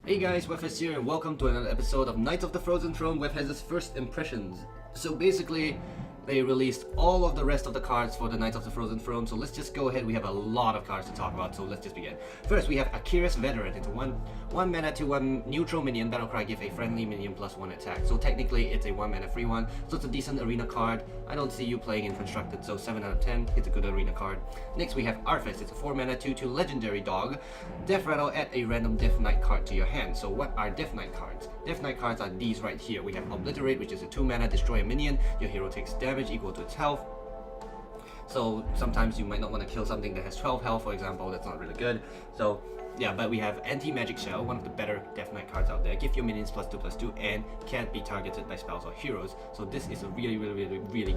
Hey guys, Wefes here and welcome to another episode of Knights of the Frozen Throne, Wefes' first impressions. So basically, they released all of the rest of the cards for the Knights of the Frozen Throne, so let's just go ahead. We have a lot of cards to talk about, so let's just begin. First, we have Akira's Veteran. It's a 1 mana to 1 neutral minion. Battlecry, give a friendly minion +1 attack. So technically, it's a 1 mana free one, so it's a decent arena card. I don't see you playing in Constructed, so 7 out of 10. It's a good arena card. Next, we have Arthas. It's a 4 mana 2/2 legendary dog. Death Rattle, add a random Death Knight card to your hand. So what are Death Knight cards? Death Knight cards are these right here. We have Obliterate, which is a 2 mana destroy a minion. Your hero takes damage equal to its health. So sometimes you might not want to kill something that has 12 health, for example. That's not really good. So yeah, but we have Anti-Magic Shell, one of the better Death Knight cards out there. Give your minions +2/+2 and can't be targeted by spells or heroes. So this is a really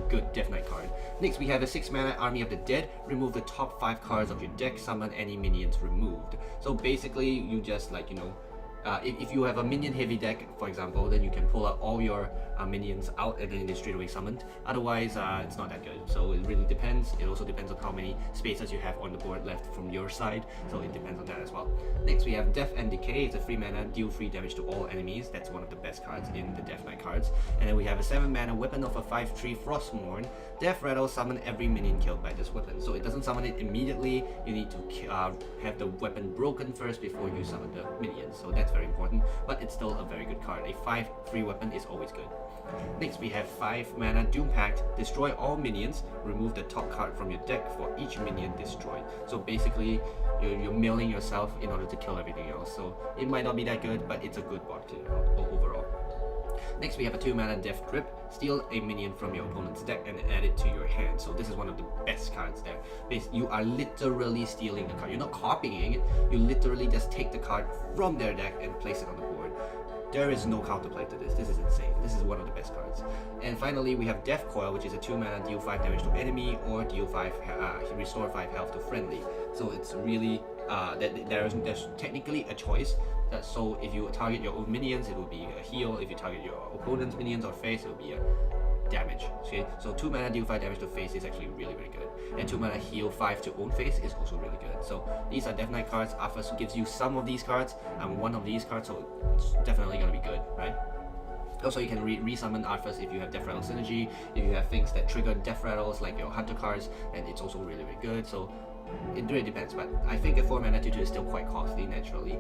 good Death Knight card. Next, we have a 6 mana Army of the Dead. Remove the top 5 cards of your deck. Summon any minions removed. So basically, you just if you have a minion heavy deck, for example, then you can pull out all your minions out and then they're straight away summoned. Otherwise, it's not that good. So it really depends. It also depends on how many spaces you have on the board left from your side. So it depends on that as well. Next, we have Death and Decay. It's a 3 mana, deal free damage to all enemies. That's one of the best cards in the Death Knight cards. And then we have a 7 mana Weapon of a 5/3 Frostmourne. Death Rattle, summon every minion killed by this weapon. So it doesn't summon it immediately. You need to have the weapon broken first before you summon the minions. So that's very important, but it's still a very good card. A 5/3 weapon is always good. Next, we have 5 mana Doom Pact. Destroy all minions. Remove the top card from your deck for each minion destroyed. So basically, you're milling yourself in order to kill everything else. So it might not be that good, but it's a good board clear overall. Next, we have a 2 mana Death Grip. Steal a minion from your opponent's deck and add it to your hand. So this is one of the best cards there. You are literally stealing the card. You're not copying it. You literally just take the card from their deck and place it on the board. There is no counterplay to this. This is insane. This is one of the best cards. And finally, we have Death Coil, which is a 2 mana, deal 5 damage to enemy or deal 5, restore 5 health to friendly. So it's really there's technically a choice. So if you target your own minions, it will be a heal. If you target your opponent's minions or face, it will be a damage. Okay, so 2 mana deal 5 damage to face is actually really good, and 2 mana heal 5 to own face is also really good. So these are Death Knight cards. Arthas gives you some of these cards and one of these cards, so it's definitely gonna be good, right? Also, you can re-summon Arthas if you have Death Rattle synergy. If you have things that trigger Death Rattles like your Hunter cards, and it's also really good. So it really depends, but I think a 4 mana 2/2 is still quite costly naturally.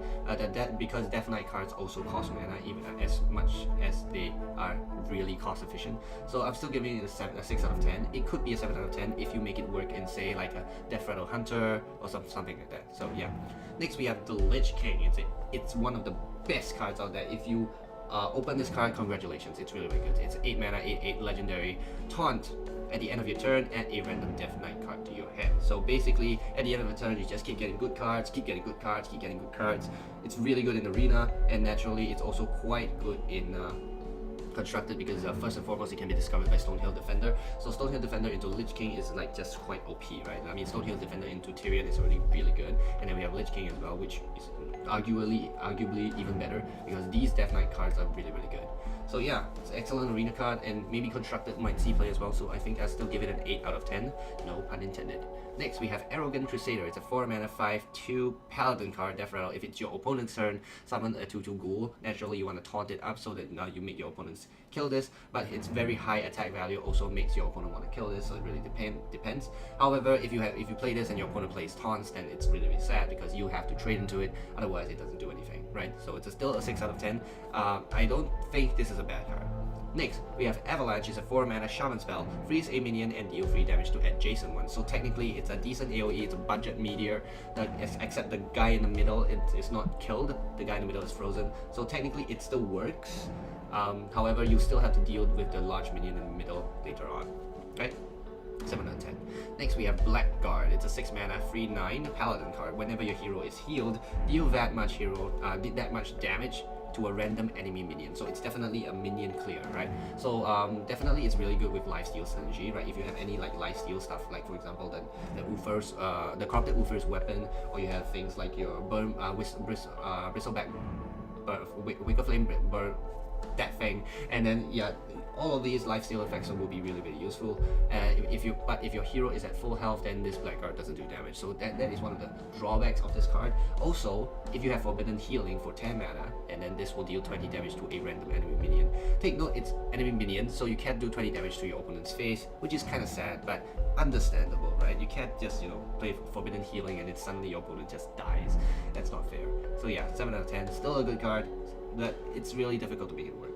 Because Death Knight cards also cost mana even as much as they are really cost efficient. So I'm still giving it a 6 out of 10. It could be a 7 out of 10 if you make it work in, say, like a Death Rattle Hunter or something like that. So yeah. Next, we have the Lich King. It's one of the best cards out there. If you open this card, congratulations, it's really good. It's 8 mana, 8/8 legendary taunt. At the end of your turn, add a random Death Knight card to your hand. So basically, at the end of the turn, you just keep getting good cards, keep getting good cards. It's really good in Arena, and naturally, it's also quite good in Constructed because first and foremost, it can be discovered by Stonehill Defender. So Stonehill Defender into Lich King is like just quite OP, right? I mean, Stonehill Defender into Tyrion is already really good, and then we have Lich King as well, which is arguably even better because these Death Knight cards are really good. So yeah, it's an excellent arena card, and maybe Constructed might see play as well, so I think I'll still give it an 8 out of 10, no pun intended. Next, we have Arrogant Crusader. It's a 4 mana 5/2 Paladin card, Death Rattle. If it's your opponent's turn, summon a 2/2 ghoul. Naturally, you want to taunt it up so that you make your opponents kill this, but its very high attack value also makes your opponent want to kill this, so it really depends. However, if you play this and your opponent plays taunts, then it's really sad because you have to trade into it, otherwise it doesn't do anything, right? So it's still a 6 out of 10. I don't think this is a bad card. Next, we have Avalanche. It's a 4 mana shaman spell. Freeze a minion and deal 3 damage to adjacent one. So technically, it's a decent AoE. It's a budget meteor. Except the guy in the middle is not killed. The guy in the middle is frozen. So technically, it still works. However, you still have to deal with the large minion in the middle later on, right? 7 out of 10. Next, we have Blackguard. It's a 6 mana 3/9 Paladin card. Whenever your hero is healed, deal that much damage to a random enemy minion. So it's definitely a minion clear, right? So definitely it's really good with lifesteal synergy, right? If you have any like lifesteal stuff, like for example the Uther's the Corrupted Uther's weapon, or you have things like your Bristleback Wickerflame that thing, and then yeah, all of these lifesteal effects will be really useful. If your hero is at full health, then this black card doesn't do damage. So that is one of the drawbacks of this card. Also, if you have Forbidden Healing for 10 mana, and then this will deal 20 damage to a random enemy minion. Take note, it's enemy minion, so you can't do 20 damage to your opponent's face, which is kind of sad, but understandable, right? You can't just, play Forbidden Healing and then suddenly your opponent just dies. That's not fair. So yeah, 7 out of 10, still a good card, but it's really difficult to make it work.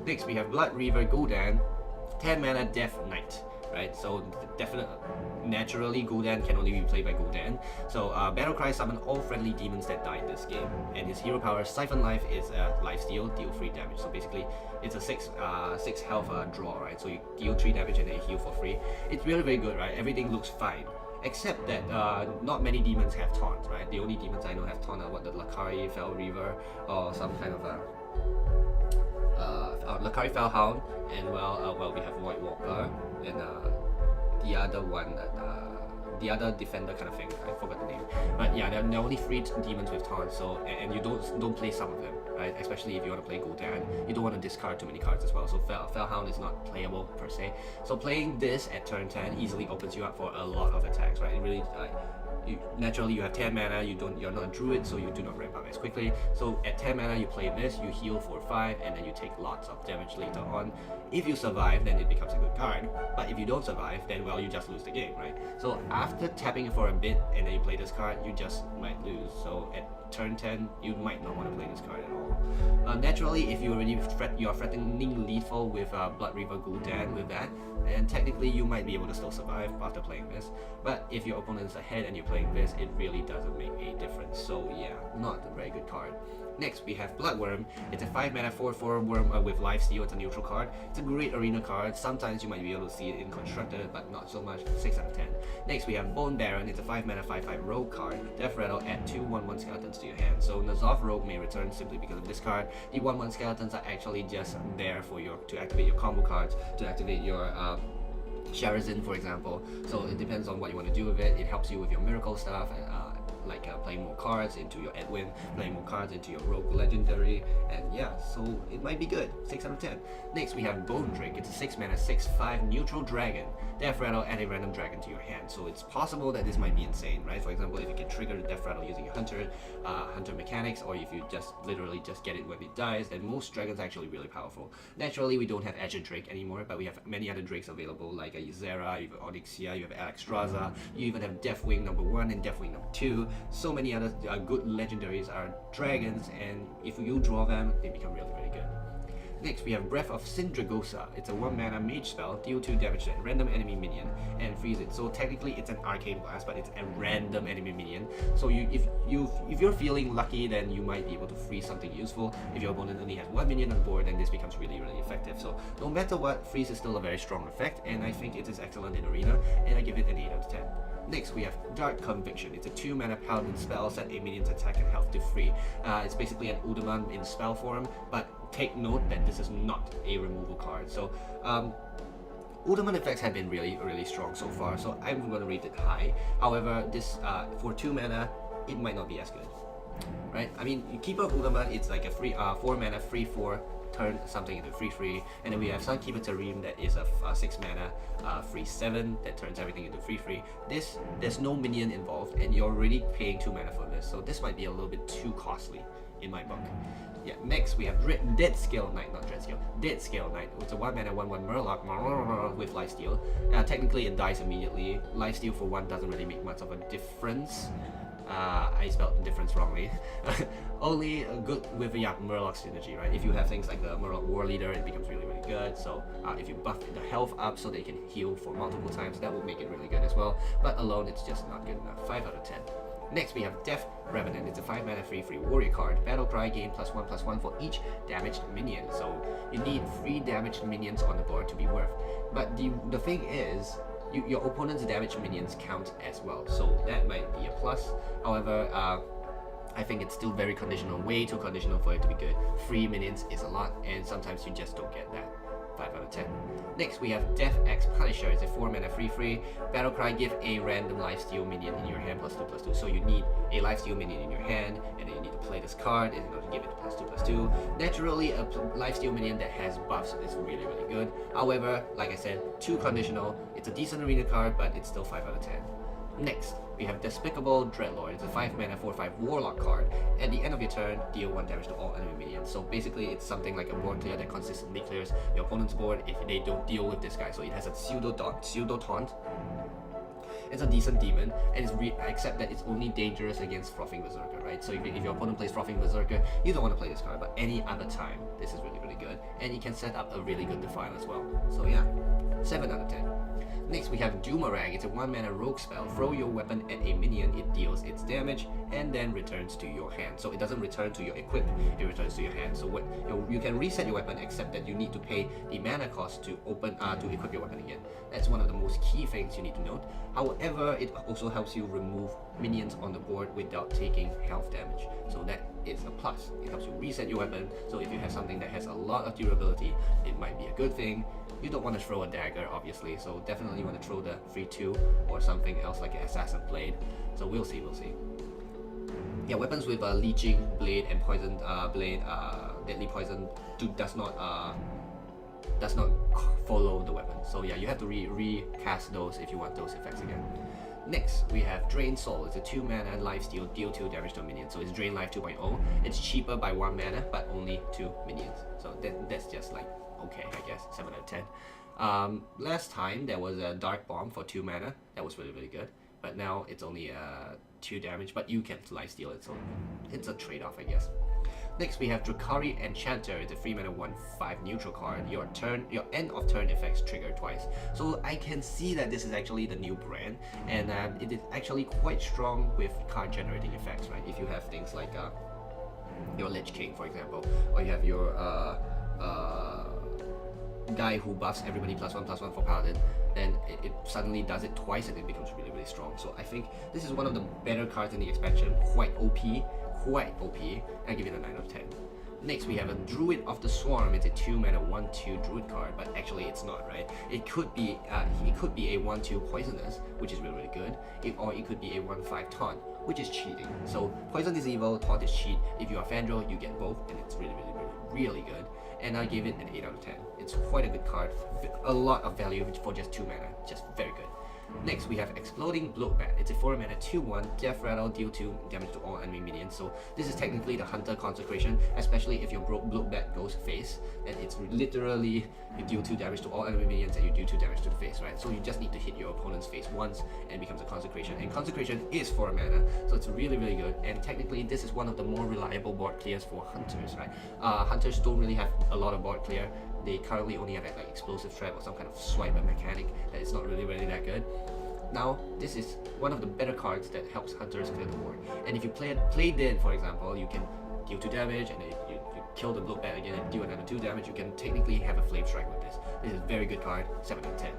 Next, we have Blood Reaver Gul'dan, 10 mana Death Knight, right? So definitely, naturally, Gul'dan can only be played by Gul'dan. So Battlecry summon all friendly demons that die in this game, and his hero power Siphon Life is a lifesteal, deal 3 damage. So basically, it's a 6 health draw, right? So you deal 3 damage and then heal for free. It's really very good, right? Everything looks fine. Except that not many demons have taunt, right? The only demons I know have taunt are the Lakari Fel Reaver or some kind of Lakari Felhound, and we have Void Walker, and the other one, the other defender kind of thing. I forgot the name. But yeah, there are only 3 demons with taunt, so and you don't play some of them, right? Especially if you want to play Gul'dan, you don't want to discard too many cards as well. So Felhound is not playable per se. So playing this at turn 10 easily opens you up for a lot of attacks, right? It really naturally you have 10 mana, you're not a druid, so you do not ramp up as quickly. So at 10 mana you play this, you heal for 5, and then you take lots of damage later on. If you survive, then it becomes a good card, but if you don't survive, then well, you just lose the game, right? So after tapping it for a bit and then you play this card, you just might lose. So at turn 10 you might not want to play this card at all. Naturally, if you already you are threatening lethal with Blood Reaver Gul'dan with that, and technically you might be able to still survive after playing this. But if your opponent is ahead and you're playing this, it really doesn't make a difference. So yeah, not a very good card. Next, we have Bloodworm. It's a 5 mana 4/4 worm with lifesteal. It's a neutral card. It's a great arena card. Sometimes you might be able to see it in Constructed, but not so much. 6 out of 10. Next, we have Bone Baron. It's a 5 mana 5/5 rogue card. Death Rattle, add 2 1/1 skeletons to your hand. So N'Zoth Rogue may return simply because of this card. The 1/1 skeletons are actually just there for to activate your combo cards, to activate your Sharazin, for example. So it depends on what you want to do with it. It helps you with your miracle stuff, like playing more cards into your Edwin, playing more cards into your Rogue Legendary, and yeah, so it might be good. 6 out of 10. Next, we have Bone Drake. It's a 6 mana 6/5 neutral dragon. Death Rattle, add a random dragon to your hand. So it's possible that this might be insane, right? For example, if you can trigger the Death Rattle using your Hunter mechanics, or if you just literally just get it when it dies, then most dragons are actually really powerful. Naturally, we don't have Azure Drake anymore, but we have many other drakes available, like a Ysera, you have Onyxia, you have Alexstrasza, you even have Deathwing #1 and Deathwing #2. So many other good legendaries are dragons, and if you draw them, they become really good. Next, we have Breath of Sindragosa. It's a 1 mana mage spell, deal 2 damage to a random enemy minion, and freeze it. So technically it's an Arcane Blast, but it's a random enemy minion. So if you're feeling lucky, then you might be able to freeze something useful. If your opponent only has 1 minion on board, then this becomes really effective. So no matter what, freeze is still a very strong effect, and I think it is excellent in Arena, and I give it an 8 out of 10. Next, we have Dark Conviction. It's a 2 mana paladin spell, set a minion's attack and health to 3. It's basically an Udaman in spell form, but take note that this is not a removal card. So Udaman effects have been really strong so far, so I'm going to rate it high. However, this for 2 mana, it might not be as good, right? I mean, you keep up Udaman, it's like a 4 mana 3/4. Turn something into 3/3, and then we have Sunkeeper Tarim that is a 6 mana 3/7 that turns everything into 3/3. There's no minion involved, and you're already paying 2 mana for this, so this might be a little bit too costly in my book. Yeah, next we have Deadscale Knight, not Dreadscale. Deadscale Knight. It's a 1 mana 1/1 Murloc with lifesteal. Technically it dies immediately. Lifesteal for 1 doesn't really make much of a difference. I spelled difference wrongly. Only good with Murloc synergy, right? If you have things like the Murloc War Leader, it becomes really good. So if you buff the health up so they can heal for multiple times, that will make it really good as well. But alone, it's just not good enough. 5 out of 10. Next, we have Death Revenant. It's a 5 mana 3/3 warrior card. Battlecry, gain +1/+1 for each damaged minion. So you need 3 damaged minions on the board to be worth. But the thing is, your opponent's damaged minions count as well, so that might be a plus. However, I think it's still very conditional, way too conditional for it to be good. 3 minions is a lot, and sometimes you just don't get that. 5 out of 10. Next, we have Death X Punisher. It's a 4 mana free. Battlecry, give a random lifesteal minion in your hand +2/+2. So you need a lifesteal minion in your hand, and then you need to play this card in order to give it +2/+2. Naturally, a lifesteal minion that has buffs is really good. However, like I said, too conditional. It's a decent arena card, but it's still 5 out of 10. Next, we have Despicable Dreadlord. It's a 5 mana 4/5 Warlock card. At the end of your turn, deal 1 damage to all enemy minions. So basically, it's something like a board clear that consistently clears your opponent's board if they don't deal with this guy. So it has a pseudo taunt. It's a decent demon, and except that it's only dangerous against Frothing Berserker, right? So if your opponent plays Frothing Berserker, you don't want to play this card, but any other time, this is really good. And you can set up a really good Defile as well. So yeah, 7 out of 10. Next, we have Doomerang. It's a 1 mana rogue spell. Throw your weapon at a minion, it deals its damage, and then returns to your hand. So it doesn't return to your equip, it returns to your hand. So you can reset your weapon, except that you need to pay the mana cost to equip your weapon again. That's one of the most key things you need to note. However, it also helps you remove minions on the board without taking health damage. So that is a plus. It helps you reset your weapon. So if you have something that has a lot of durability, it might be a good thing. You don't want to throw a dagger, obviously, so definitely want to throw the 3/2 or something else like an Assassin Blade. So we'll see. Yeah, weapons with Leeching Blade and Poisoned Blade, Deadly Poison does not follow the weapon. So yeah, you have to recast those if you want those effects again. Next, we have Drain Soul. It's a 2 mana lifesteal, deal 2 damage to a minion. So it's Drain Life 2.0. It's cheaper by 1 mana, but only 2 minions. So that's just like, okay, I guess, 7 out of 10. Last time, there was a Dark Bomb for 2 mana. That was really good. But now it's only 2 damage, but you can lifesteal it, so it's a trade-off, I guess. Next, we have Drukhari Enchanter. It's a 3 mana 1/5 neutral card. Your end of turn effects trigger twice. So I can see that this is actually the new brand, and it is actually quite strong with card generating effects, right? If you have things like your Lich King, for example, or you have your guy who buffs everybody +1/+1 for Paladin, then it suddenly does it twice and it becomes really strong. So I think this is one of the better cards in the expansion. Quite OP. I give it a 9 out of 10. Next, we have a Druid of the Swarm. It's a 2 mana 1/2 Druid card, but actually it's not, right? It could be a 1/2 Poisonous, which is really good, or it could be a 1/5 Taunt, which is cheating. So Poison is evil, Taunt is cheat. If you are Fandral, you get both, and it's really good. And I gave it an 8 out of 10. It's quite a good card, a lot of value for just 2 mana, just very good. Next, we have Exploding Bloatbat. It's a 4 mana 2/1, Death Rattle, deal 2 damage to all enemy minions. So this is technically the Hunter Consecration, especially if your Bloatbat goes face, then it's literally you deal 2 damage to all enemy minions and you do 2 damage to the face, right? So you just need to hit your opponent's face once and it becomes a Consecration. And Consecration is 4 mana, so it's really good. And technically, this is one of the more reliable board clears for Hunters, right? Hunters don't really have a lot of board clear. They currently only have like Explosive Trap or some kind of swipe mechanic that is not really that good. Now, this is one of the better cards that helps Hunters clear the board. And if you play Din, for example, you can deal 2 damage and then you kill the Bloatbat again and deal another 2 damage. You can technically have a Flame Strike with this. This is a very good card, 7 out of 10.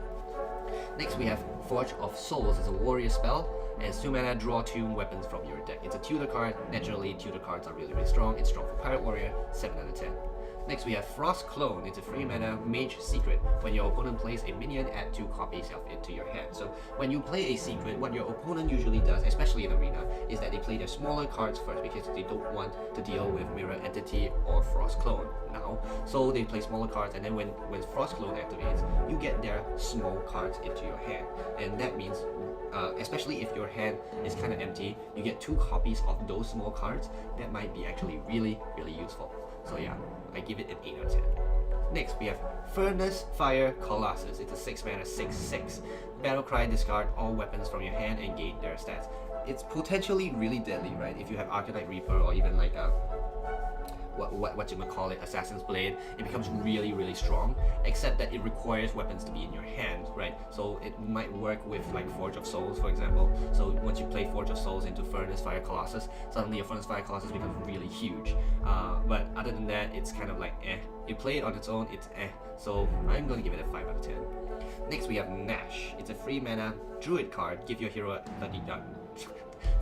Next, we have Forge of Souls. It's a warrior spell, and it's 2 mana, draw 2 weapons from your deck. It's a tutor card. Naturally, tutor cards are really strong. It's strong for Pirate Warrior, 7 out of 10. Next, we have Frost Clone. It's a 3 mana Mage Secret. When your opponent plays a minion, add 2 copies of it to your hand. So when you play a secret, what your opponent usually does, especially in Arena, is that they play their smaller cards first because they don't want to deal with Mirror Entity or Frost Clone now. So they play smaller cards, and then when Frost Clone activates, you get their small cards into your hand. And that means, especially if your hand is kind of empty, you get 2 copies of those small cards. That might be actually really useful. So yeah, I give it an 8 out of 10. Next, we have Furnace Fire Colossus. It's a 6 mana 6/6. Battlecry, discard all weapons from your hand and gain their stats. It's potentially really deadly, right? If you have Arcanite Reaper or even like a what you might call it, Assassin's Blade, it becomes really strong, except that it requires weapons to be in your hand, right? So it might work with like Forge of Souls, for example. So once you play Forge of Souls into Furnace Fire Colossus, suddenly your Furnace Fire Colossus becomes really huge. But other than that, it's kind of like You play it on its own, it's So I'm gonna give it a 5 out of 10. Next, we have Nash. It's a 3 mana Druid card. Give your hero 30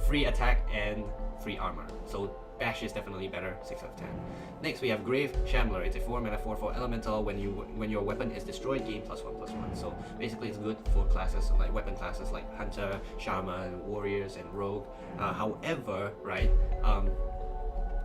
free attack and free armor. So Bash is definitely better, 6 out of 10. Next we have Grave Shambler. It's a 4 mana 4/4 elemental. When your weapon is destroyed, gain +1/+1. So basically it's good for classes like weapon classes like Hunter, Shaman, Warriors, and Rogue. However, right,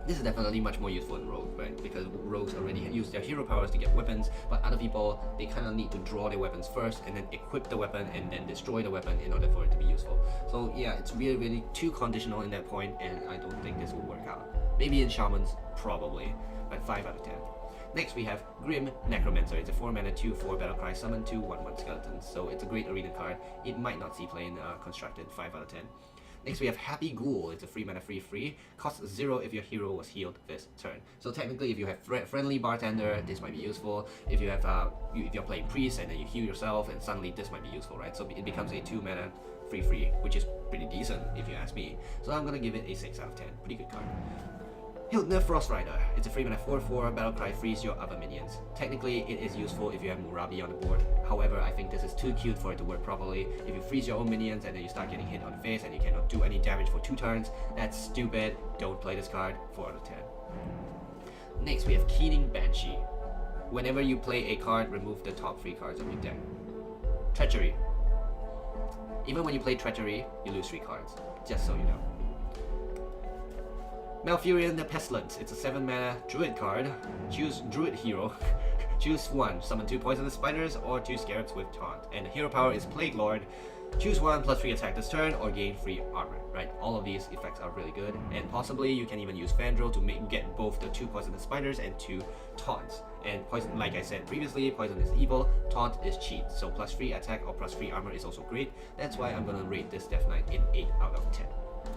this is definitely much more useful in Rogue, right? Because Rogues already use their hero powers to get weapons, but other people, they kind of need to draw their weapons first and then equip the weapon and then destroy the weapon in order for it to be useful. So yeah, it's really, really too conditional in that point, and I don't think this will work out. Maybe in Shamans, probably, but 5 out of 10. Next we have Grim Necromancer. It's a 4 mana 2/4 battlecry summon 2 1/1 skeletons. So it's a great arena card. It might not see play in constructed, 5 out of 10. Next we have Happy Ghoul. It's a 3 mana 3/3. Costs 0 if your hero was healed this turn. So technically if you have friendly bartender, this might be useful. If you have if you're playing priest and then you heal yourself, and suddenly this might be useful, right? So it becomes a 2 mana 3/3, which is pretty decent if you ask me. So I'm gonna give it a 6 out of 10. Pretty good card. Hildner Frostrider. It's a 3 mana 4/4 battlecry, freeze your other minions. Technically, it is useful if you have Murabi on the board. However, I think this is too cute for it to work properly. If you freeze your own minions and then you start getting hit on the face and you cannot do any damage for 2 turns, that's stupid. Don't play this card. 4 out of 10. Next, we have Keening Banshee. Whenever you play a card, remove the top 3 cards of your deck. Treachery. Even when you play Treachery, you lose 3 cards. Just so you know. Malfurion the Pestilence. It's a 7 mana druid card. Choose druid hero. Choose 1. Summon 2 poisonous spiders or 2 scarabs with taunt. And the hero power is Plague Lord. Choose 1 +3 attack this turn or gain free armor. Right? All of these effects are really good. And possibly you can even use Fandral to get both the 2 poisonous spiders and 2 taunts. And poison, like I said previously, poison is evil, taunt is cheat. So +3 attack or +3 armor is also great. That's why I'm gonna rate this Death Knight in 8 out of 10.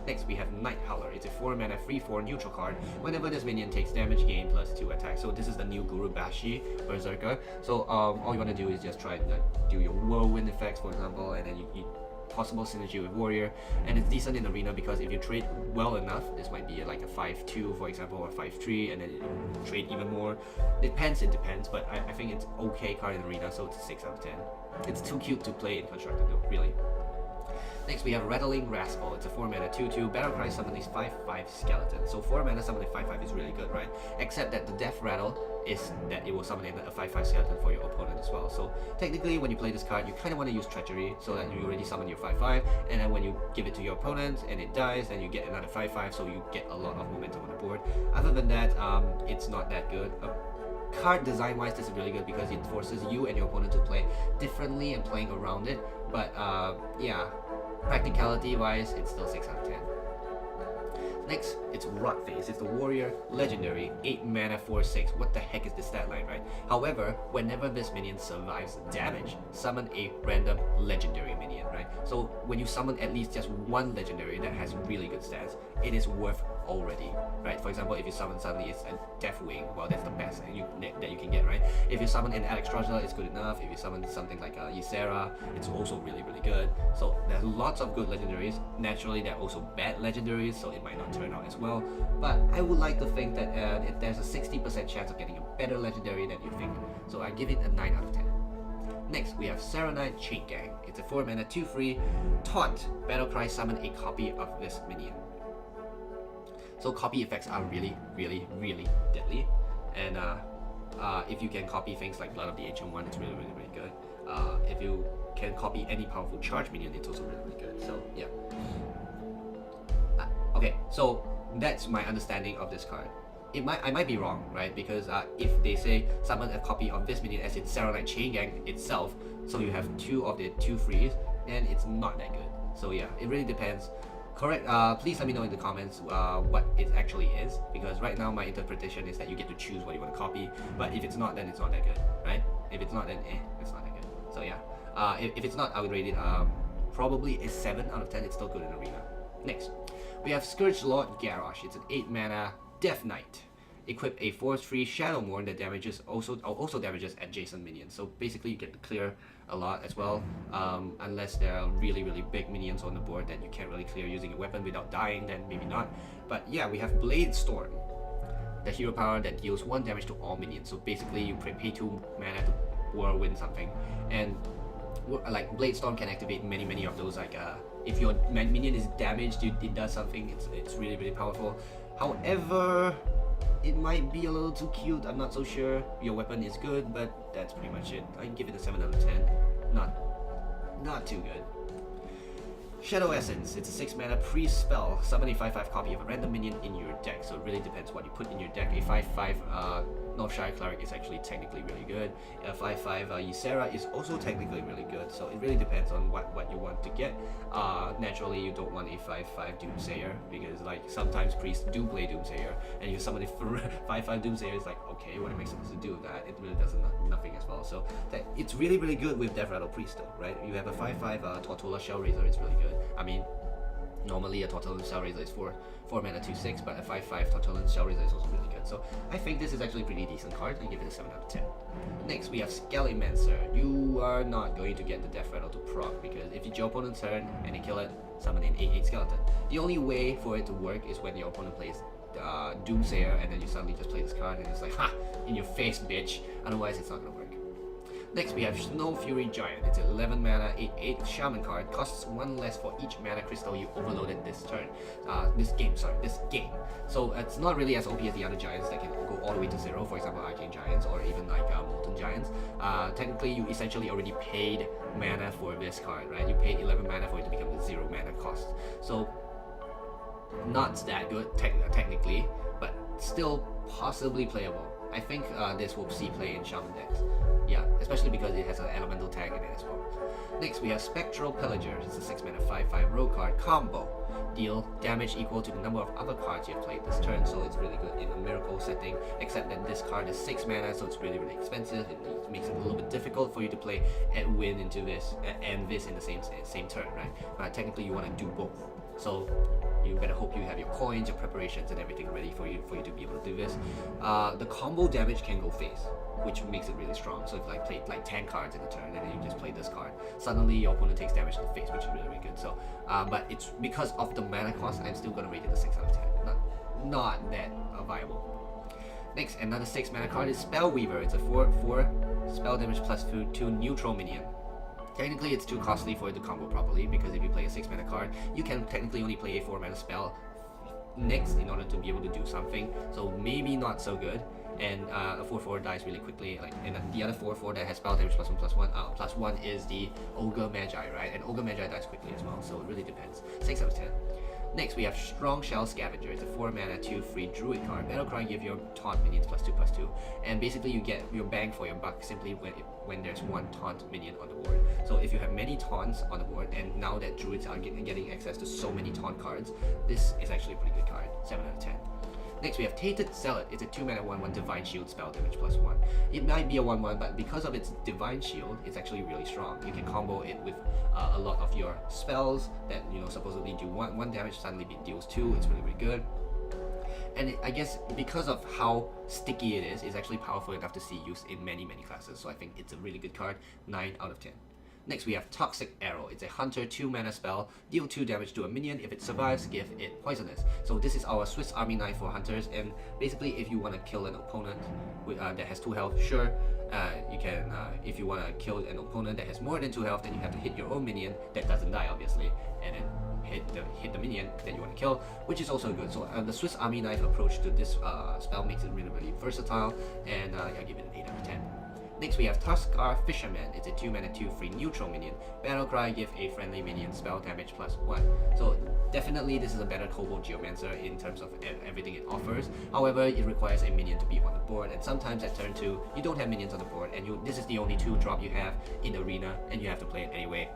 Next we have Night Howler. It's a 4 mana 3/4 neutral card. Whenever this minion takes damage, gain +2 attack. So this is the new Guru Bashi Berserker. So all you want to do is just try and do your whirlwind effects, for example, and then you possible synergy with Warrior. And it's decent in Arena because if you trade well enough, this might be like a 5/2 for example, or 5/3, and then you trade even more. It depends, but I think it's okay card in Arena, so it's a 6 out of 10. It's too cute to play in Constructed though, really. Next we have Rattling Rascal. It's a 4 mana 2/2 battlecry summon these 5/5 skeletons. So 4 mana summoning 5/5 is really good, right? Except that the Death Rattle is that it will summon a 5/5 skeleton for your opponent as well. So technically when you play this card, you kind of want to use Treachery so that you already summon your 5/5, and then when you give it to your opponent and it dies, then you get another 5/5, so you get a lot of momentum on the board. Other than that, it's not that good. Card design wise, this is really good because it forces you and your opponent to play differently and playing around it. But yeah, practicality wise, it's still 6 out of 10. Next, it's Rotface. It's the Warrior Legendary, 8 mana 4/6. What the heck is this stat line, right? However, whenever this minion survives damage, summon a random legendary minion, right? So when you summon at least just one legendary that has really good stats, it is worth already, right? For example, if you summon suddenly it's a Deathwing, well that's the best that you can get, right? If you summon an Alexstrasza, it's good enough. If you summon something like Ysera, it's also really good. So there's lots of good legendaries. Naturally, there are also bad legendaries, so it might not turn out as well. But I would like to think that there's a 60% chance of getting a better legendary than you think. So I give it a 9 out of 10. Next, we have Saronite Chain Gang. It's a 4 mana 2/3 taunt. Battlecry summon a copy of this minion. So copy effects are really deadly, and if you can copy things like Blood of the Ancient One, it's really good. If you can copy any powerful charge minion, it's also really good. So yeah. Okay, so that's my understanding of this card. I might be wrong, right? Because if they say summon a copy of this minion as in Saronite Chain Gang itself, so you have 2 of the 2/3s, then it's not that good. So yeah, it really depends. Correct. Please let me know in the comments what it actually is, because right now my interpretation is that you get to choose what you want to copy, but if it's not, then it's not that good, right? If it's not, then it's not that good. So yeah, if it's not, I would rate it probably a 7 out of 10. It's still good in Arena. Next, we have Scourge Lord Garrosh. It's an 8 mana Death Knight. Equip a Force-free Shadowmourne that damages also damages adjacent minions. So basically you get to clear a lot as well, unless there are really big minions on the board that you can't really clear using a weapon without dying, then maybe not. But yeah, we have Blade Storm, the hero power that deals 1 damage to all minions. So basically you pay 2 mana to whirlwind something, and like Blade Storm can activate many of those. Like if your minion is damaged, it does something. It's really powerful. However, it might be a little too cute. I'm not so sure. Your weapon is good, but that's pretty much it. I give it a 7 out of 10. Not too good. Shadow Essence, it's a 6 mana priest spell. Summon a 5/5 copy of a random minion in your deck, so it really depends what you put in your deck. A 5/5 Northshire Cleric is actually technically really good. A 5/5 Ysera is also technically really good, so it really depends on what you want to get. Naturally, you don't want a 5/5 Doomsayer, because like sometimes priests do play Doomsayer, and you summon a 5/5 Doomsayer, it's like, okay, what am I supposed to do with that? It really does nothing as well. So it's really good with Death Rattle Priest though, right? You have a 5/5 Tortola Shellraiser, it's really good. I mean, normally a Tortolan Shellraiser is 4 mana 2/6, but a 5/5 Tortolan Shellraiser is also really good. So I think this is actually a pretty decent card. I give it a 7 out of 10. Next we have Skellymancer. You are not going to get the Death Rattle to proc, because if it's your opponent's turn and they kill it, summon an 8/8 skeleton. The only way for it to work is when your opponent plays Doomsayer and then you suddenly just play this card and it's like, ha! In your face, bitch! Otherwise it's not gonna work. Next we have Snow Fury Giant. It's an 11 mana 8/8 shaman card. Costs 1 less for each mana crystal you overloaded this turn. This game. So it's not really as OP as the other giants that can go all the way to 0, for example Arcane Giants or even like Molten Giants. Technically you essentially already paid mana for this card, right? You paid 11 mana for it to become the 0 mana cost. So not that good technically, but still possibly playable. I think this will see play in shaman decks. Yeah, especially because it has an elemental tag in it as well. Next we have Spectral Pillager. It's a 6 mana 5/5 rogue card combo. Deal damage equal to the number of other cards you have played this turn, so it's really good in a miracle setting, except that this card is 6 mana, so it's really expensive. It makes it a little bit difficult for you to play and win into this and this in the same turn, right? But technically you want to do both. So you better hope you have your coins, your preparations, and everything ready for you to be able to do this. The combo damage can go face, which makes it really strong. So if you played like 10 cards in a turn and then you just play this card, suddenly your opponent takes damage to the face, which is really good. So, but it's because of the mana cost, I'm still gonna rate it a 6 out of 10. Not that viable. Next, another 6 mana card is Spellweaver. It's a 4/4 spell damage plus 2 neutral minion. Technically it's too costly for it to combo properly, because if you play a 6 mana card, you can technically only play a 4 mana spell next in order to be able to do something, so maybe not so good. And a 4/4 dies really quickly, and the other 4/4 that has spell damage +1/+1 +1 is the Ogre Magi, right? And Ogre Magi dies quickly as well, so it really depends. 6 out of 10. Next we have Strong Shell Scavenger. It's a 4 mana 2 free druid card. Battlecry give your taunt minions +2/+2, and basically you get your bang for your buck simply when there's one taunt minion on the board. So if you have many taunts on the board, and now that druids are getting access to so many taunt cards, this is actually a pretty good card. 7 out of 10. Next we have Tainted Zealot. It's a 2 mana 1/1 Divine Shield spell damage +1. It might be a 1/1, but because of its Divine Shield, it's actually really strong. You can combo it with a lot of your spells that supposedly do one damage, suddenly it deals 2. It's really good. And I guess because of how sticky it is, it's actually powerful enough to see use in many classes. So I think it's a really good card. 9 out of 10. Next we have Toxic Arrow. It's a hunter 2 mana spell. Deal 2 damage to a minion. If it survives, give it poisonous. So this is our Swiss Army knife for hunters, and basically if you want to kill an opponent that has 2 health, sure, you can. If you want to kill an opponent that has more than 2 health, then you have to hit your own minion that doesn't die obviously, and then hit the minion that you want to kill, which is also good. So the Swiss Army knife approach to this spell makes it really versatile, and I give it an 8 out of 10. Next we have Tuskar Fisherman. It's a 2 mana 2 free neutral minion. Battlecry give a friendly minion spell damage +1. So definitely this is a better Kobold Geomancer in terms of everything it offers. However, it requires a minion to be on the board, and sometimes at turn 2 you don't have minions on the board, and this is the only 2 drop you have in the arena, and you have to play it anyway.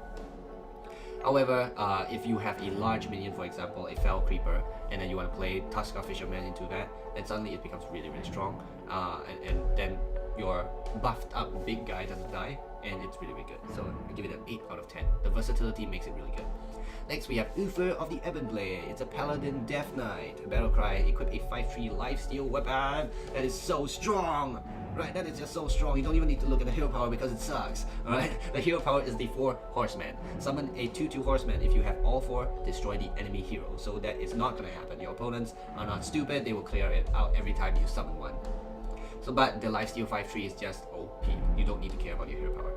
However, if you have a large minion, for example a Fell Creeper, and then you want to play Tuskar Fisherman into that, then suddenly it becomes really strong, and then your buffed up big guy doesn't die, and it's really good. So I give it an 8 out of 10. The versatility makes it really good. Next we have Uther of the Ebonblade. It's a Paladin Death Knight. Battlecry, equip a 5/3 lifesteal weapon. That is so strong! Right, that is just so strong. You don't even need to look at the hero power because it sucks. Alright, the hero power is the 4 Horsemen. Summon a 2/2 Horseman. If you have all 4, destroy the enemy hero. So that is not gonna happen. Your opponents are not stupid. They will clear it out every time you summon one. So, but the lifesteal 5/3 is just OP. You don't need to care about your hero power.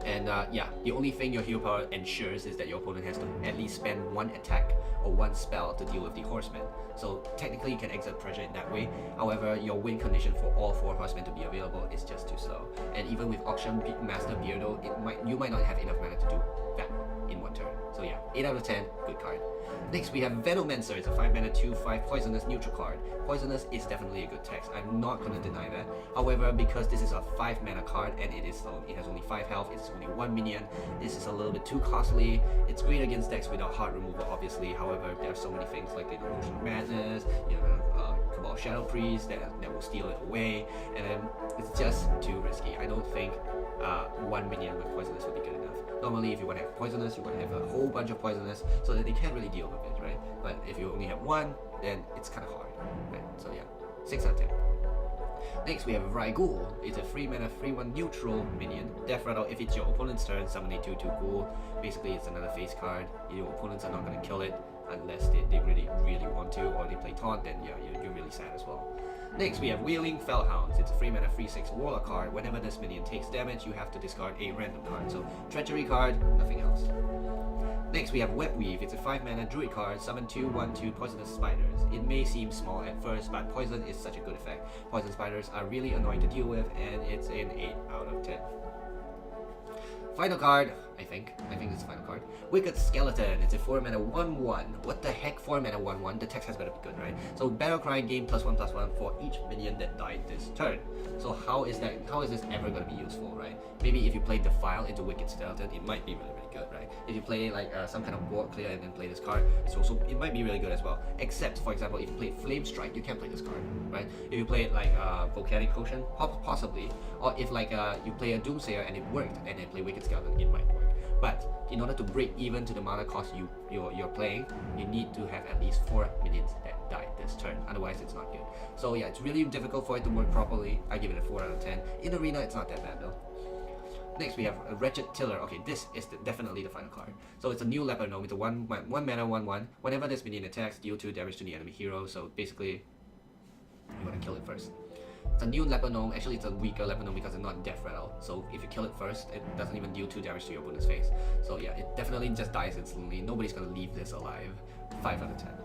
And yeah, the only thing your hero power ensures is that your opponent has to at least spend one attack or one spell to deal with the horsemen. So technically you can exert pressure in that way. However, your win condition for all 4 horsemen to be available is just too slow. And even with Auction Master Beardo, you might not have enough mana to do that in one turn. So yeah, 8 out of 10, good card. Next we have Venomancer. It's a 5 mana 2/5 poisonous neutral card. Poisonous is definitely a good text, I'm not gonna deny that. However, because this is a 5 mana card and it has only 5 health, it's only 1 minion, this is a little bit too costly. It's great against decks without hard removal obviously, however there are so many things like the Potion of Madness, Cabal Shadow Priest that will steal it away, and then it's just too risky. I don't think 1 minion with Poisonous would be good enough. Normally if you want to have Poisonous, you want to have a whole bunch of Poisonous so that they can't really deal with it, right? But if you only have 1, then it's kind of hard, right? So yeah, 6 out of 10. Next we have Vrygul. It's a 3 mana 3/1 neutral minion. Death Rattle. If it's your opponent's turn, summon a 2/2 ghoul. Basically it's another face card. Your opponents are not going to kill it unless they really want to, or they play taunt, then yeah, you're really sad as well. Next we have Wailing Fellhounds. It's a 3 mana 3/6 warlock card. Whenever this minion takes damage, you have to discard a random card. So treachery card, nothing else. Next we have Webweave. It's a 5 mana druid card. Summon 2/1/2 poisonous spiders. It may seem small at first, but poison is such a good effect. Poison spiders are really annoying to deal with, and it's an 8 out of 10. Final card, I think it's the final card. Wicked Skeleton. It's a 4 mana 1/1. What the heck, 4 mana 1/1? The text has better be good, right? So Battlecry gain +1/+1 for each minion that died this turn. So how is this ever going to be useful, right? Maybe if you play Defile into Wicked Skeleton, it might be really good, right? If you play like some kind of board clear and then play this card, it might be really good as well. Except, for example, if you play Flame Strike, you can't play this card, right? If you play like Volcanic Potion, possibly, or if like you play a Doomsayer and it worked, and then play Wicked Skeleton, it might work. But in order to break even to the mana cost you're playing, you need to have at least 4 minions that died this turn. Otherwise, it's not good. So yeah, it's really difficult for it to work properly. I give it a 4 out of 10. In Arena, it's not that bad though. Next we have a Wretched Tiller. Okay, this is definitely the final card. So it's a new Leper Gnome. It's a 1 mana 1/1. Whenever this minion attacks, deal 2 damage to the enemy hero. So basically, you want to kill it first. It's a new Leper Gnome. Actually, it's a weaker Leper Gnome because it's not Death Rattle. So if you kill it first, it doesn't even deal 2 damage to your opponent's face. So yeah, it definitely just dies instantly. Nobody's gonna leave this alive. 5 out of 10.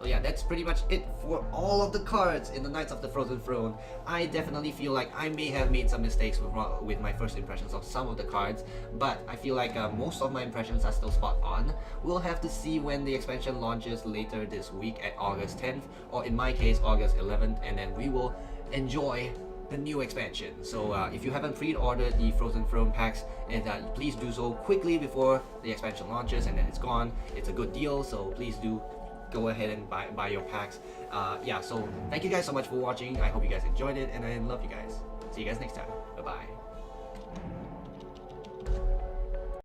So yeah, that's pretty much it for all of the cards in the Knights of the Frozen Throne. I definitely feel like I may have made some mistakes with my first impressions of some of the cards, but I feel like most of my impressions are still spot on. We'll have to see when the expansion launches later this week at August 10th, or in my case August 11th, and then we will enjoy the new expansion. So if you haven't pre-ordered the Frozen Throne packs, please do so quickly before the expansion launches, and then it's gone. It's a good deal, so please do go ahead and buy your packs. Yeah, so thank you guys so much for watching. I hope you guys enjoyed it, and I love you guys. See you guys next time. Bye bye.